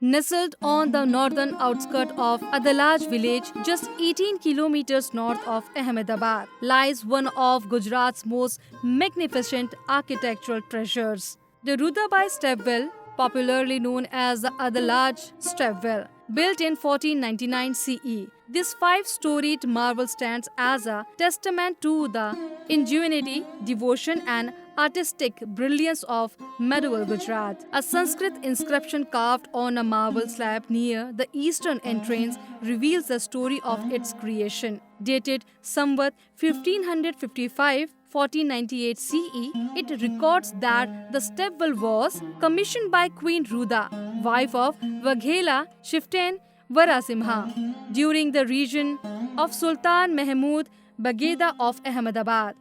Nestled on the northern outskirts of Adalaj village, just 18 kilometers north of Ahmedabad, lies one of Gujarat's most magnificent architectural treasures. The Rudabai Stepwell, popularly known as the Adalaj Stepwell, built in 1499 CE. This five-storied marvel stands as a testament to the ingenuity, devotion, and artistic brilliance of medieval Gujarat. A Sanskrit inscription carved on a marble slab near the eastern entrance reveals the story of its creation. Dated somewhat 1555, 1498 CE, it records that the stepwell was commissioned by Queen Ruda, wife of Vaghela Chieftain Varasimha, during the reign of Sultan Mahmud Bagheda of Ahmedabad.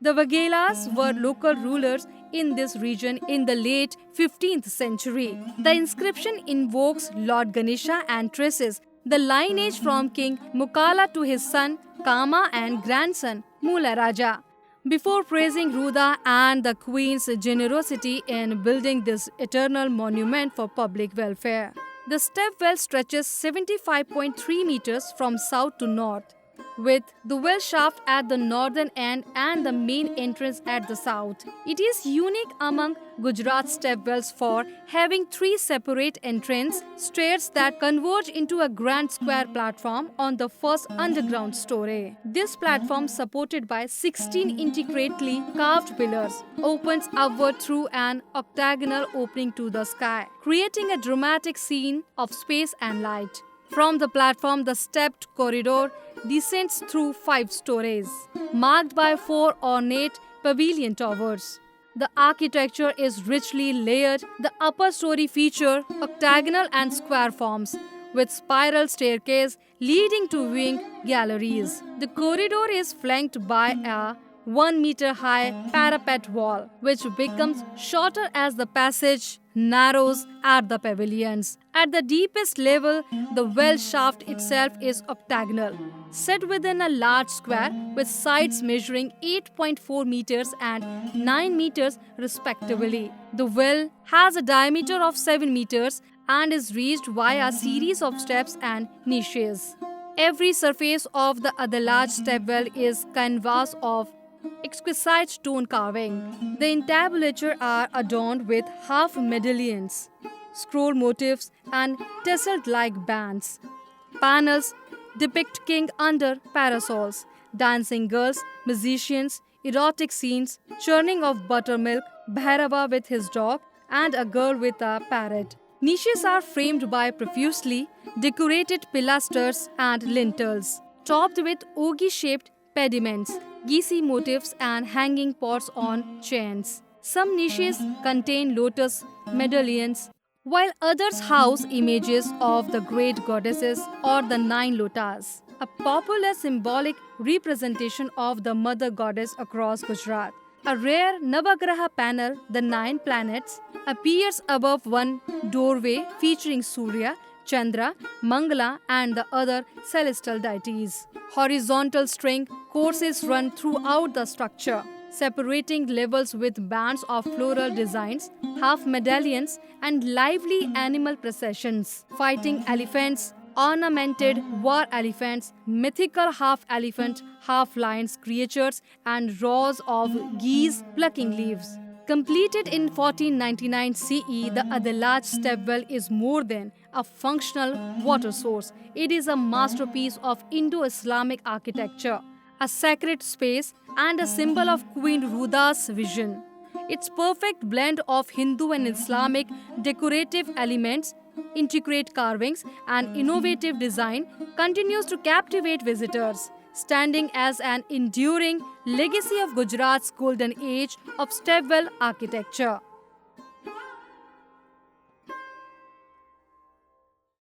The Vaghelas were local rulers in this region in the late 15th century. The inscription invokes Lord Ganesha and traces the lineage from King Mukala to his son Kama and grandson Mula Raja. Before praising Ruda and the Queen's generosity in building this eternal monument for public welfare, the stepwell stretches 75.3 meters from south to north, with the well shaft at the northern end and the main entrance at the south. It is unique among Gujarat's stepwells for having three separate entrance stairs that converge into a grand square platform on the first underground story. This platform, supported by 16 intricately carved pillars, opens upward through an octagonal opening to the sky, creating a dramatic scene of space and light. From the platform, the stepped corridor descends through 5 stories, marked by 4 ornate pavilion towers. The architecture is richly layered. The upper story feature octagonal and square forms, with spiral staircase leading to wing galleries. The corridor is flanked by a 1-meter-high parapet wall, which becomes shorter as the passage narrows at the pavilions. At the deepest level, the well shaft itself is octagonal, set within a large square with sides measuring 8.4 meters and 9 meters respectively. The well has a diameter of 7 meters and is reached via a series of steps and niches. Every surface of the Adalaj stepwell is canvas of exquisite stone carving. The entablature are adorned with half medallions, scroll motifs, and tasseled-like bands. Panels depict king under parasols, dancing girls, musicians, erotic scenes, churning of buttermilk, Bhairava with his dog, and a girl with a parrot. Niches are framed by profusely decorated pilasters and lintels, topped with ogee-shaped pediments, geese motifs, and hanging pots on chains. Some niches contain lotus medallions, while others house images of the great goddesses or the 9 lotas, a popular symbolic representation of the mother goddess across Gujarat. A rare Navagraha panel, the 9 planets, appears above one doorway featuring Surya, Chandra, Mangala, and the other celestial deities. Horizontal string courses run throughout the structure, separating levels with bands of floral designs, half medallions, and lively animal processions. Fighting elephants, ornamented war elephants, mythical half elephant, half lions creatures, and rows of geese plucking leaves. Completed in 1499 CE, the Adalaj stepwell is more than a functional water source. It is a masterpiece of Indo-Islamic architecture, a sacred space, and a symbol of Queen Ruda's vision. Its perfect blend of Hindu and Islamic decorative elements, intricate carvings, and innovative design continues to captivate visitors, standing as an enduring legacy of Gujarat's golden age of stepwell architecture.